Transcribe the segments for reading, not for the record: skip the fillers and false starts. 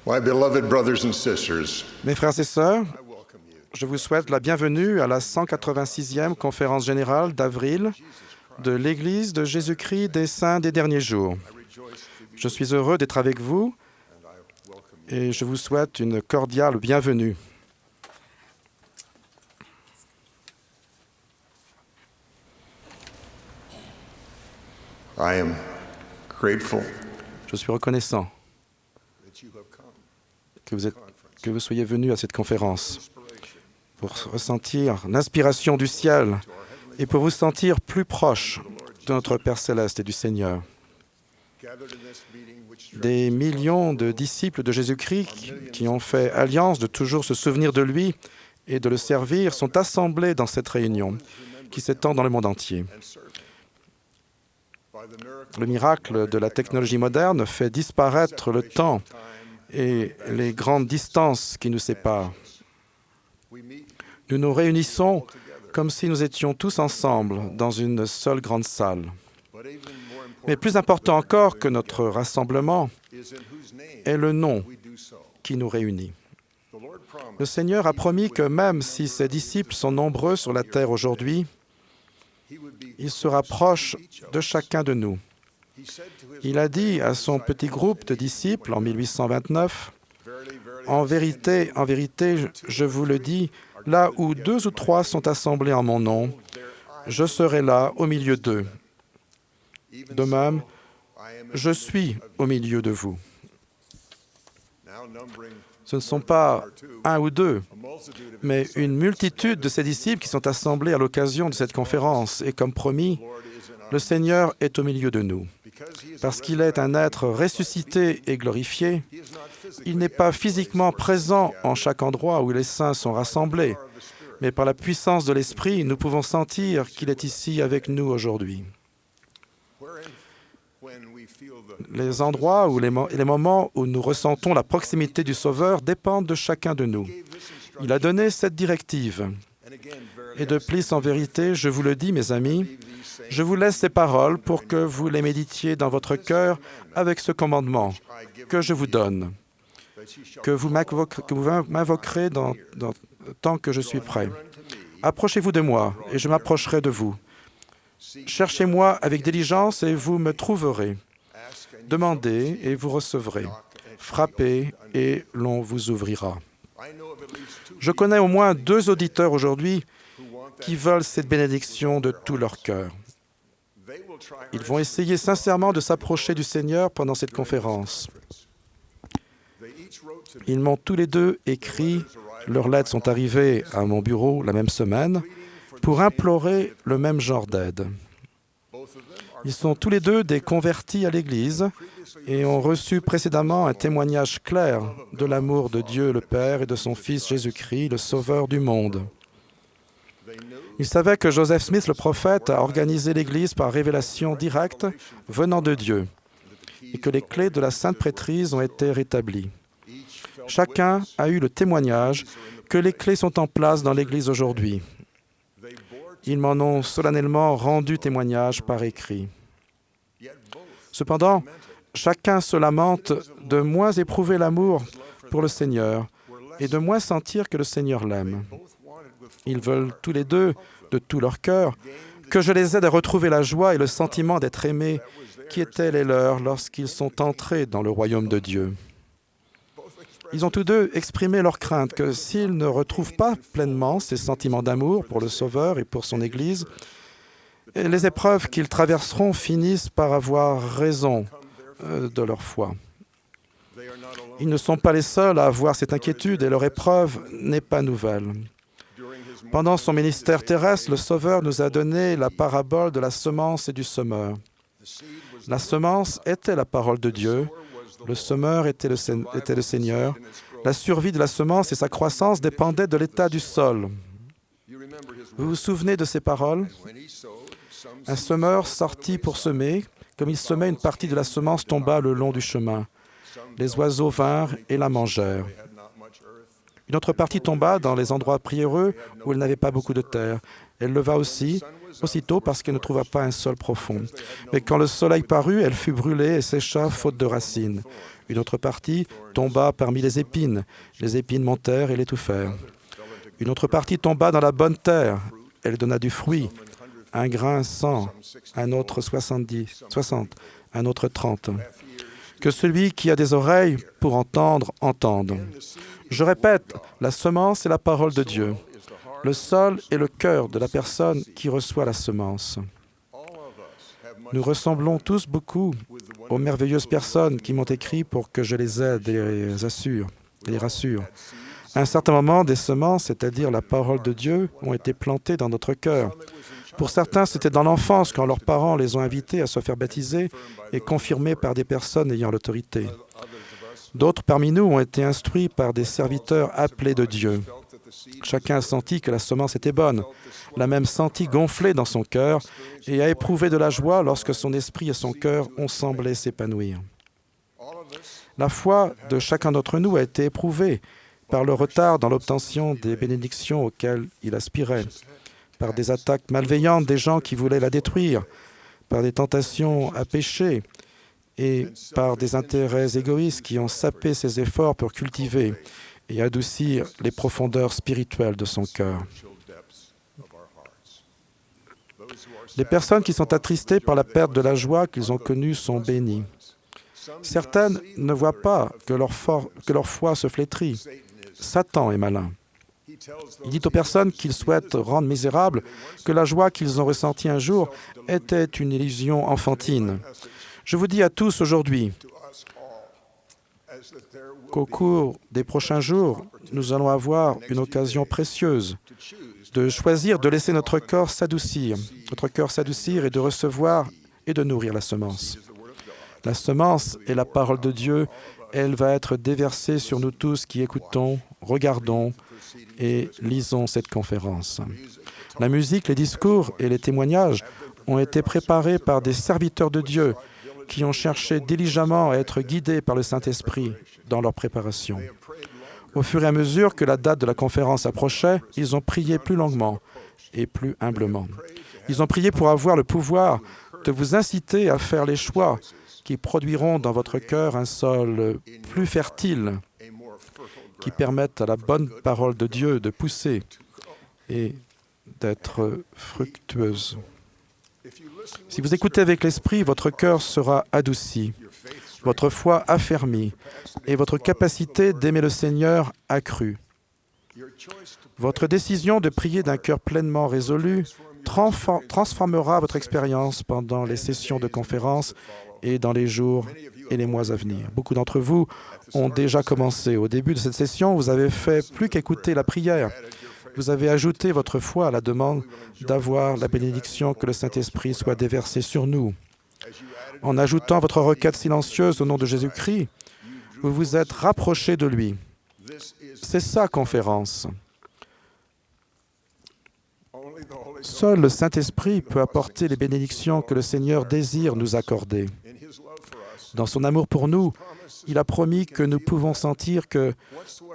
My beloved brothers and sisters, Mes frères et sœurs, I welcome you. je vous souhaite la bienvenue à la 186e conférence générale d'avril de l'Église de Jésus-Christ des Saints des Derniers Jours. Je suis heureux d'être avec vous et je vous souhaite une cordiale bienvenue. I am grateful Je suis reconnaissant that you have come. que vous soyez venus à cette conférence pour ressentir l'inspiration du ciel et pour vous sentir plus proche de notre Père Céleste et du Seigneur. Gathered in this meeting which Des millions de disciples de Jésus-Christ qui ont fait alliance de toujours se souvenir de lui et de le servir sont assemblés dans cette réunion qui s'étend dans le monde entier. and serve him. By the miracle Le miracle de la technologie moderne fait disparaître le temps et les grandes distances qui nous séparent. we meet Nous nous réunissons comme si nous étions tous ensemble dans une seule grande salle. but even more Mais important plus important encore que notre rassemblement is in whose name est le nom we do so. qui nous réunit. The Lord promised Le Seigneur a promis que même si ses disciples sont nombreux sur la terre aujourd'hui, he would be il se rapproche de chacun de nous. He said to his Il a dit à son petit groupe de disciples en 1829, verily, verily, en vérité, je vous le dis, là où 2 ou 3 sont assemblés en mon nom, je serai là au milieu d'eux. even De même, so, I am in je the suis midst of au you. milieu de vous. Now numbering Ce ne sont pas un ou deux, a multitude of mais disciples, une multitude de ces disciples qui sont assemblés à l'occasion de cette conférence. Et comme promis, the Lord is in our le Seigneur est au milieu de nous. because he is Parce qu'il est un être ressuscité et glorifié, he is not physically il n'est pas physiquement présent en chaque endroit où les saints sont rassemblés, power of the Spirit. mais par la puissance de l'Esprit, nous pouvons sentir qu'il est ici avec nous aujourd'hui. Wherein, when we feel the Les endroits ou et les moments où nous ressentons la proximité du Sauveur dépendent de chacun de nous. gave this instruction, Il a donné cette directive. and again, verily, Et de I say, plus, en vérité, je vous le dis, mes amis, leave these sayings je vous laisse ces paroles pour que vous les méditiez dans votre cœur avec ce commandement I give que je vous donne, that ye shall que vous m'invoquerez tant que je suis prêt. Approchez-vous de moi, et je m'approcherai de vous. Cherchez-moi avec diligence, et vous me trouverez. ask and Demandez, et vous recevrez. Frappez, et l'on vous ouvrira. I know of at least two Je connais au moins 2 auditeurs aujourd'hui who want that. qui veulent cette bénédiction de tout leur cœur. They will try Ils vont essayer sincèrement de s'approcher du Seigneur pendant cette conférence. They each wrote to me Ils m'ont tous les deux écrit, leurs lettres sont arrivées à mon bureau la même semaine, pour implorer le même genre d'aide. both of them are Ils sont tous les deux des convertis à l'Église et ont reçu précédemment un témoignage clair de l'amour de Dieu le Père et de son Fils Jésus-Christ, le Sauveur du monde. they knew Ils savaient que Joseph Smith, le prophète, a organisé l'Église par révélation directe venant de Dieu et que les clés de la Sainte Prêtrise ont été rétablies. each felt Chacun a eu le témoignage que les clés sont en place dans l'Église aujourd'hui. they bore Ils m'en ont solennellement rendu témoignage par écrit. yet both Cependant, chacun se lamente de moins éprouver l'amour pour le Seigneur were less et de moins sentir que le Seigneur l'aime. both wanted with Ils veulent tous les deux, de tout leur cœur, que je les aide à retrouver la joie et le sentiment d'être aimés qui étaient les leurs lorsqu'ils sont entrés dans le royaume de Dieu. both expressed Ils ont tous deux exprimé leur crainte que s'ils ne retrouvent pas pleinement ces sentiments d'amour pour le Sauveur et pour son Église, les épreuves qu'ils traverseront finissent par avoir raison de leur foi. they are not alone. Ils ne sont pas les seuls à avoir cette inquiétude et leur épreuve n'est pas nouvelle. During his Pendant son ministère terrestre, le Sauveur nous a donné la parabole de la semence et du semeur. the seed was La semence était la parole de Dieu, le semeur était le Seigneur. in its growth. La survie de la semence et sa croissance dépendaient de l'état du sol. You remember his Vous vous souvenez de ces paroles? when he sowed, some Un semeur sortit pour semer. Comme il semait, une partie de la semence tomba le long du chemin. Les oiseaux vinrent et la mangèrent. had not much earth. Une autre partie tomba dans les endroits pierreux où elle n'avait pas beaucoup de terre. Elle leva aussitôt parce qu'elle ne trouva pas un sol profond. Mais quand le soleil parut, elle fut brûlée et sécha faute de racines. Une autre partie tomba parmi les épines montèrent et l'étouffèrent. Une autre partie tomba dans la bonne terre. Elle donna du fruit. Un grain 100, un autre 70, 60, un autre 30. Que celui qui a des oreilles pour entendre, entende. Je répète, la semence est la parole de Dieu. Le sol est le cœur de la personne qui reçoit la semence. Nous ressemblons tous beaucoup aux merveilleuses personnes qui m'ont écrit pour que je les aide et les rassure. À un certain moment, des semences, c'est-à-dire la parole de Dieu, ont été plantées dans notre cœur. Pour certains, c'était dans l'enfance, quand leurs parents les ont invités à se faire baptiser et confirmés par des personnes ayant l'autorité. D'autres parmi nous ont été instruits par des serviteurs appelés de Dieu. Chacun a senti que la semence était bonne, l'a même senti gonfler dans son cœur et a éprouvé de la joie lorsque son esprit et son cœur ont semblé s'épanouir. La foi de chacun d'entre nous a été éprouvée par le retard dans l'obtention des bénédictions auxquelles il aspirait, par des attaques malveillantes des gens qui voulaient la détruire, par des tentations à pécher et par des intérêts égoïstes qui ont sapé ses efforts pour cultiver et adoucir les profondeurs spirituelles de son cœur. Les personnes qui sont attristées par la perte de la joie qu'ils ont connue sont bénies. Certaines ne voient pas que leur foi se flétrit. Satan est malin. Il dit aux personnes qu'il souhaite rendre misérables que la joie qu'ils ont ressentie un jour était une illusion enfantine. Je vous dis à tous aujourd'hui qu'au cours des prochains jours, nous allons avoir une occasion précieuse de choisir de laisser notre cœur s'adoucir et de recevoir et de nourrir la semence. La semence est la parole de Dieu. Elle va être déversée sur nous tous qui écoutons, regardons et lisons cette conférence. La musique, les discours et les témoignages ont été préparés par des serviteurs de Dieu qui ont cherché diligemment à être guidés par le Saint-Esprit dans leur préparation. Au fur et à mesure que la date de la conférence approchait, ils ont prié plus longuement et plus humblement. Ils ont prié pour avoir le pouvoir de vous inciter à faire les choix qui produiront dans votre cœur un sol plus fertile, qui permettent à la bonne parole de Dieu de pousser et d'être fructueuse. Si vous écoutez avec l'esprit, votre cœur sera adouci, votre foi affermie et votre capacité d'aimer le Seigneur accrue. Votre décision de prier d'un cœur pleinement résolu transformera votre expérience pendant les sessions de conférence et dans les jours et les mois à venir. Beaucoup d'entre vous ont déjà commencé. Au début de cette session, vous avez fait plus qu'écouter la prière. Vous avez ajouté votre foi à la demande d'avoir la bénédiction que le Saint-Esprit soit déversé sur nous. En ajoutant votre requête silencieuse au nom de Jésus-Christ, vous vous êtes rapprochés de lui. C'est ça, conférence. Seul le Saint-Esprit peut apporter les bénédictions que le Seigneur désire nous accorder. Dans son amour pour nous, il a promis que nous pouvons sentir que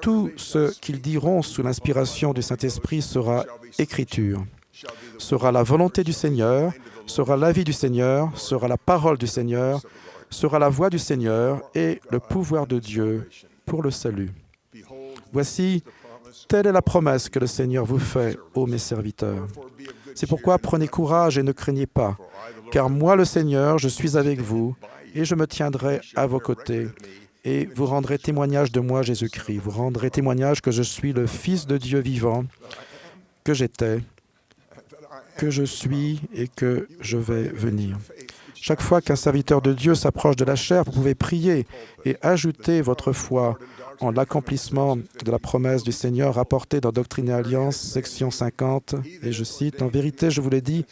tout ce qu'ils diront sous l'inspiration du Saint-Esprit sera écriture, sera la volonté du Seigneur, sera l'avis du Seigneur, sera la parole du Seigneur, sera la voix du Seigneur et le pouvoir de Dieu pour le salut. Voici, telle est la promesse que le Seigneur vous fait, ô mes serviteurs. C'est pourquoi prenez courage et ne craignez pas, car moi, le Seigneur, je suis avec vous et je me tiendrai à vos côtés. Et vous rendrez témoignage de moi, Jésus-Christ. Vous rendrez témoignage que je suis le Fils de Dieu vivant, que j'étais, que je suis et que je vais venir. Chaque fois qu'un serviteur de Dieu s'approche de la chair, vous pouvez prier et ajouter votre foi en l'accomplissement de la promesse du Seigneur rapportée dans Doctrine et Alliance, section 50, et je cite, « En vérité, je vous l'ai dit,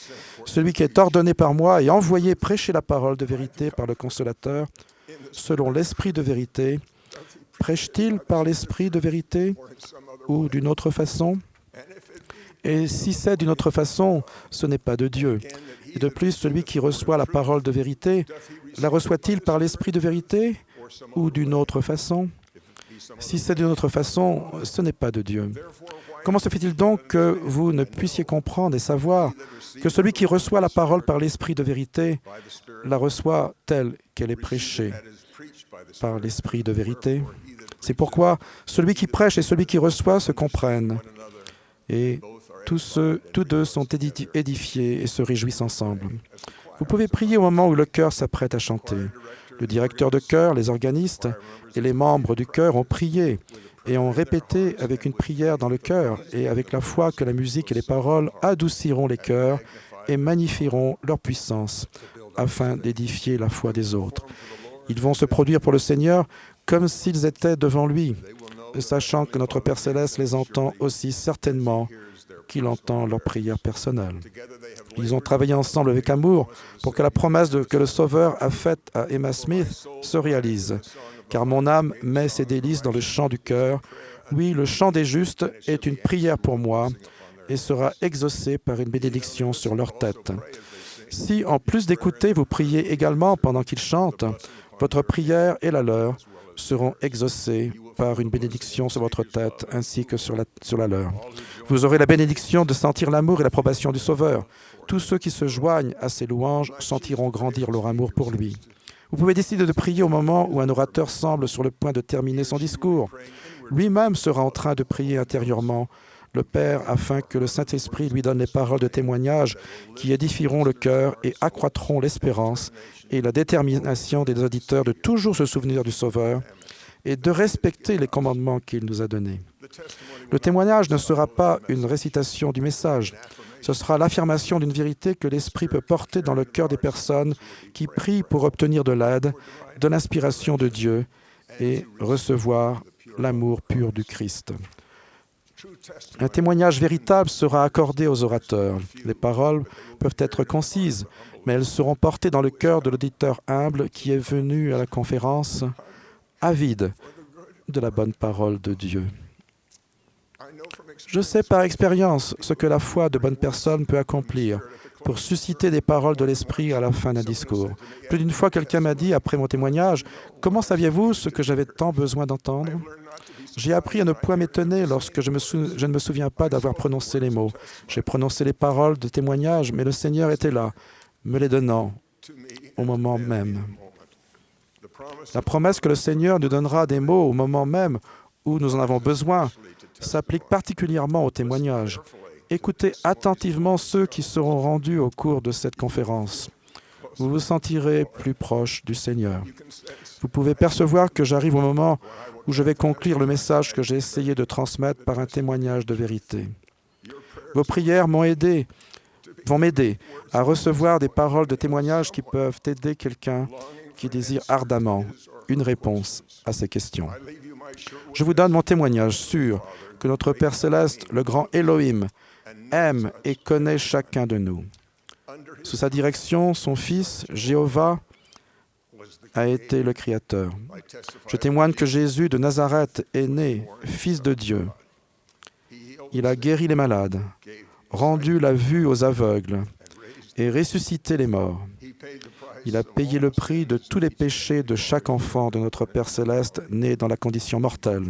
celui qui est ordonné par moi et envoyé prêcher la parole de vérité par le Consolateur, selon l'Esprit de vérité, prêche-t-il par l'Esprit de vérité ou d'une autre façon? Et si c'est d'une autre façon, ce n'est pas de Dieu. Et de plus, celui qui reçoit la parole de vérité, la reçoit-il par l'Esprit de vérité ou d'une autre façon? Si c'est d'une autre façon, ce n'est pas de Dieu. Comment se fait-il donc que vous ne puissiez comprendre et savoir que celui qui reçoit la parole par l'Esprit de vérité la reçoit telle qu'elle est prêchée par l'Esprit de vérité. C'est pourquoi celui qui prêche et celui qui reçoit se comprennent, et tous deux sont édifiés et se réjouissent ensemble. Vous pouvez prier au moment où le chœur s'apprête à chanter. Le directeur de chœur, les organistes et les membres du chœur ont prié et ont répété avec une prière dans le cœur et avec la foi que la musique et les paroles adouciront les cœurs et magnifieront leur puissance afin d'édifier la foi des autres. Ils vont se produire pour le Seigneur comme s'ils étaient devant lui, sachant que notre Père Céleste les entend aussi certainement qu'il entend leurs prières personnelles. Ils ont travaillé ensemble avec amour pour que la promesse que le Sauveur a faite à Emma Smith se réalise. Car mon âme met ses délices dans le chant du cœur. Oui, le chant des justes est une prière pour moi et sera exaucé par une bénédiction sur leur tête. Si, en plus d'écouter, vous priez également pendant qu'ils chantent, votre prière et la leur seront exaucées par une bénédiction sur votre tête ainsi que sur la leur. Vous aurez la bénédiction de sentir l'amour et l'approbation du Sauveur. Tous ceux qui se joignent à ses louanges sentiront grandir leur amour pour lui. Vous pouvez décider de prier au moment où un orateur semble sur le point de terminer son discours. Lui-même sera en train de prier intérieurement le Père afin que le Saint-Esprit lui donne les paroles de témoignage qui édifieront le cœur et accroîtront l'espérance et la détermination des auditeurs de toujours se souvenir du Sauveur et de respecter les commandements qu'il nous a donnés. Le témoignage ne sera pas une récitation du message, ce sera l'affirmation d'une vérité que l'Esprit peut porter dans le cœur des personnes qui prient pour obtenir de l'aide, de l'inspiration de Dieu et recevoir l'amour pur du Christ. Un témoignage véritable sera accordé aux orateurs. Les paroles peuvent être concises, mais elles seront portées dans le cœur de l'auditeur humble qui est venu à la conférence avide de la bonne parole de Dieu. Je sais par expérience ce que la foi de bonnes personnes peut accomplir pour susciter des paroles de l'Esprit à la fin d'un discours. Plus d'une fois, quelqu'un m'a dit, après mon témoignage, « Comment saviez-vous ce que j'avais tant besoin d'entendre ?» J'ai appris à ne point m'étonner lorsque je ne me souviens pas d'avoir prononcé les mots. J'ai prononcé les paroles de témoignage, mais le Seigneur était là, me les donnant au moment même. La promesse que le Seigneur nous donnera des mots au moment même où nous en avons besoin s'applique particulièrement au témoignage. Écoutez attentivement ceux qui seront rendus au cours de cette conférence. Vous vous sentirez plus proche du Seigneur. Vous pouvez percevoir que j'arrive au moment où je vais conclure le message que j'ai essayé de transmettre par un témoignage de vérité. Vos prières vont m'aider à recevoir des paroles de témoignage qui peuvent aider quelqu'un qui désire ardemment une réponse à ces questions. Je vous donne mon témoignage sûr que notre Père Céleste, le grand Elohim, aime et connaît chacun de nous. Sous sa direction, son Fils, Jéhovah, a été le Créateur. Je témoigne que Jésus de Nazareth est né, Fils de Dieu. Il a guéri les malades, rendu la vue aux aveugles et ressuscité les morts. Il a payé le prix de tous les péchés de chaque enfant de notre Père Céleste né dans la condition mortelle.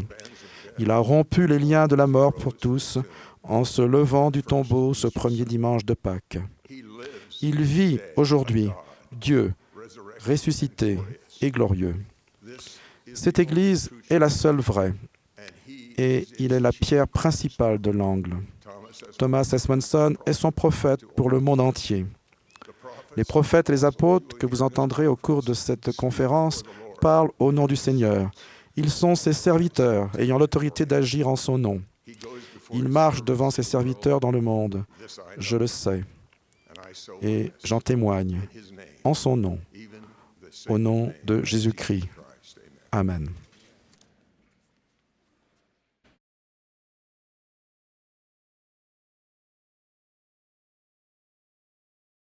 Il a rompu les liens de la mort pour tous en se levant du tombeau ce premier dimanche de Pâques. Il vit aujourd'hui, Dieu, ressuscité et glorieux. Cette Église est la seule vraie et il est la pierre principale de l'angle. Thomas S. Monson est son prophète pour le monde entier. Les prophètes et les apôtres que vous entendrez au cours de cette conférence parlent au nom du Seigneur. Ils sont ses serviteurs, ayant l'autorité d'agir en son nom. Ils marchent devant ses serviteurs dans le monde. Je le sais. Et j'en témoigne en son nom, au nom de Jésus-Christ. Amen.